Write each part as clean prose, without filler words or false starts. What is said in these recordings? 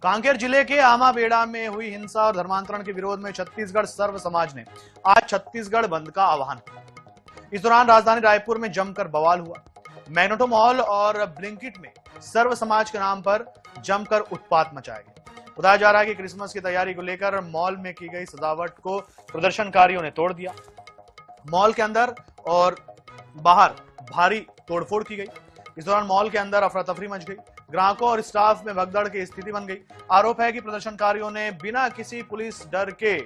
कांकेर जिले के आमाबेड़ा में हुई हिंसा और धर्मांतरण के विरोध में छत्तीसगढ़ सर्व समाज ने आज छत्तीसगढ़ बंद का आह्वान किया। इस दौरान राजधानी रायपुर में जमकर बवाल हुआ। मैग्नेटो मॉल और ब्लिंकिट में सर्व समाज के नाम पर जमकर उत्पात मचाया गया। बताया जा रहा है कि क्रिसमस की तैयारी को लेकर मॉल में की गई सजावट को प्रदर्शनकारियों ने तोड़ दिया। मॉल के अंदर और बाहर भारी तोड़फोड़ की गई। इस दौरान मॉल के अंदर अफरा तफरी मच गई। ग्राहकों और स्टाफ में भगदड़ की स्थिति बन गई। आरोप है कि प्रदर्शनकारियों ने बिना किसी पुलिस डर के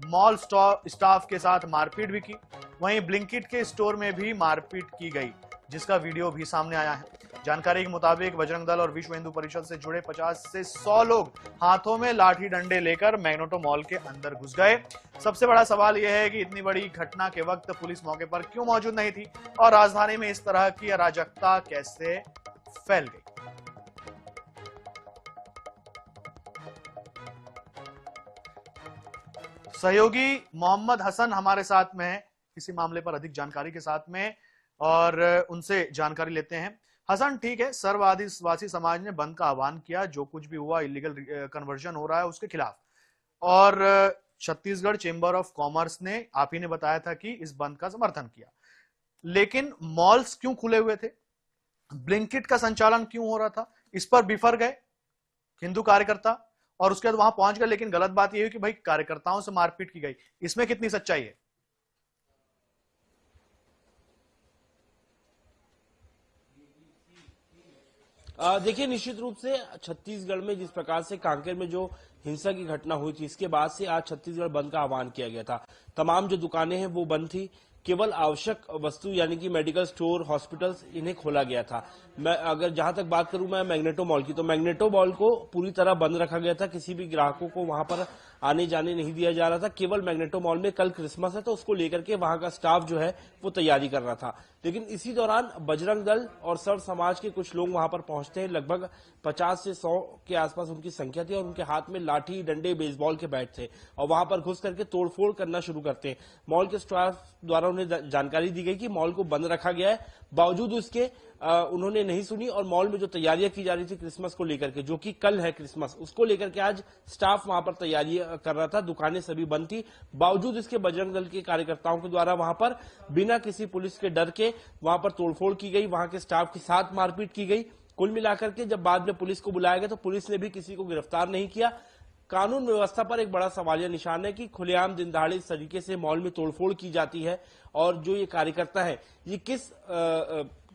मॉल स्टाफ के साथ मारपीट भी की। वहीं ब्लिंकिट के स्टोर में भी मारपीट की गई, जिसका वीडियो भी सामने आया है। जानकारी के मुताबिक बजरंग दल और विश्व हिंदू परिषद से जुड़े 50 से 100 लोग हाथों में लाठी डंडे लेकर मैग्नेटो मॉल के अंदर घुस गए। सबसे बड़ा सवाल यह है कि इतनी बड़ी घटना के वक्त पुलिस मौके पर क्यों मौजूद नहीं थी और राजधानी में इस तरह की अराजकता कैसे फैल गई। सहयोगी मोहम्मद हसन हमारे साथ में है इसी मामले पर अधिक जानकारी के साथ में, और उनसे जानकारी लेते हैं। हसन, ठीक है, सर्व आदिवासी समाज ने बंद का आह्वान किया, जो कुछ भी हुआ इलीगल कन्वर्जन हो रहा है उसके खिलाफ, और छत्तीसगढ़ चेंबर ऑफ कॉमर्स ने, आप ही ने बताया था कि इस बंद का समर्थन किया, लेकिन मॉल्स क्यों खुले हुए थे, ब्लिंकिट का संचालन क्यों हो रहा था, इस पर बिफर गए हिंदू कार्यकर्ता और उसके बाद वहां पहुंच गए। लेकिन गलत बात यह हुई कि भाई कार्यकर्ताओं से मारपीट की गई, इसमें कितनी सच्चाई है? देखिए, निश्चित रूप से छत्तीसगढ़ में जिस प्रकार से कांकेर में जो हिंसा की घटना हुई थी, इसके बाद से आज छत्तीसगढ़ बंद का आह्वान किया गया था। तमाम जो दुकानें हैं वो बंद थी, केवल आवश्यक वस्तु यानी कि मेडिकल स्टोर, हॉस्पिटल्स, इन्हें खोला गया था। मैं अगर जहां तक बात करूं मैं मैग्नेटो मॉल की, तो मैग्नेटो मॉल को पूरी तरह बंद रखा गया था। किसी भी ग्राहकों को वहां पर आने जाने नहीं दिया जा रहा था। केवल मैग्नेटो मॉल में कल क्रिसमस है तो उसको लेकर के वहां का स्टाफ जो है वो तैयारी कर रहा था। लेकिन इसी दौरान बजरंग दल और सर्व समाज के कुछ लोग वहां पर पहुंचते हैं। लगभग 50 से 100 के आसपास उनकी संख्या थी और उनके हाथ में लाठी, डंडे, बेसबॉल के बैट थे और वहां पर घुस करके तोड़फोड़ करना शुरू करते हैं। मॉल के स्टाफ द्वारा उन्हें जानकारी दी गई कि मॉल को बंद रखा गया है, बावजूद उसके उन्होंने नहीं सुनी और मॉल में जो तैयारियां की जा रही थी क्रिसमस को लेकर के, जो कि कल है क्रिसमस, उसको लेकर के आज स्टाफ वहां पर तैयारी कर रहा था। दुकानें सभी बंद थी, बावजूद इसके बजरंग दल के कार्यकर्ताओं के द्वारा वहां पर बिना किसी पुलिस के डर के वहां पर तोड़फोड़ की गई, वहां के स्टाफ के साथ मारपीट की गई। कुल मिलाकर के जब बाद में पुलिस को बुलाया गया तो पुलिस ने भी किसी को गिरफ्तार नहीं किया। कानून व्यवस्था पर एक बड़ा सवालिया निशान है कि खुलेआम दिन दहाड़े इस तरीके से मॉल में तोड़फोड़ की जाती है और जो ये कार्यकर्ता है, ये किस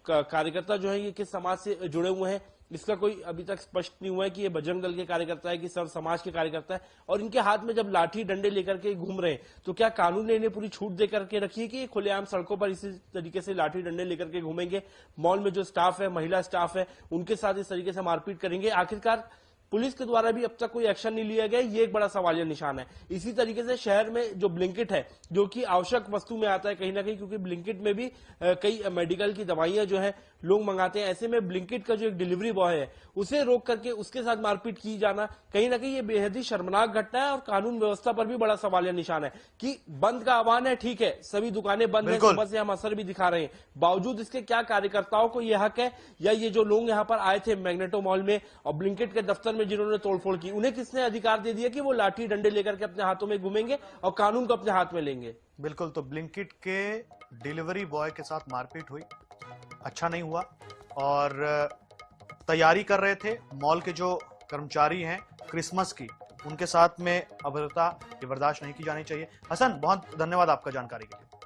कार्यकर्ता जो है ये किस समाज से जुड़े हुए हैं, इसका कोई अभी तक स्पष्ट नहीं हुआ है कि ये बजरंग दल के कार्यकर्ता है कि सर्व समाज के कार्यकर्ता है। और इनके हाथ में जब लाठी डंडे लेकर के घूम रहे हैं तो क्या कानून ने इन्हें पूरी छूट देकर के रखी है कि ये खुलेआम सड़कों पर इसी तरीके से लाठी डंडे लेकर के घूमेंगे, मॉल में जो स्टाफ है, महिला स्टाफ है, उनके साथ इस तरीके से मारपीट करेंगे? आखिरकार पुलिस के द्वारा भी अब तक कोई एक्शन नहीं लिया गया, ये एक बड़ा सवालिया निशान है। इसी तरीके से शहर में जो ब्लिंकिट है, जो कि आवश्यक वस्तु में आता है कहीं ना कहीं, क्योंकि ब्लिंकिट में भी कई मेडिकल की दवाइयां जो है लोग मंगाते हैं, ऐसे में ब्लिंकिट का जो एक डिलीवरी बॉय है उसे रोक करके उसके साथ मारपीट की जाना, कहीं ना कहीं ये बेहद ही शर्मनाक घटना है और कानून व्यवस्था पर भी बड़ा सवालिया निशान है। कि बंद का आह्वान है, ठीक है, सभी दुकानें बंद है, सुबह से हम असर भी दिखा रहे हैं, बावजूद इसके क्या कार्यकर्ताओं को यह हक है, या ये जो लोग यहाँ पर आए थे मैग्नेटो मॉल में और ब्लिंकिट के दफ्तर में जिन्होंने तोड़फोड़ की, उन्हें किसने अधिकार दे दिया कि वो लाठी डंडे लेकर के अपने हाथों में घूमेंगे और कानून को अपने हाथ में लेंगे? बिल्कुल, तो ब्लिंकिट के डिलीवरी बॉय के साथ मारपीट हुई, अच्छा नहीं हुआ, और तैयारी कर रहे थे मॉल के जो कर्मचारी हैं क्रिसमस की, उनके साथ में अभद्रता बर्दाश्त नहीं की जानी चाहिए। हसन, बहुत धन्यवाद आपका जानकारी के लिए।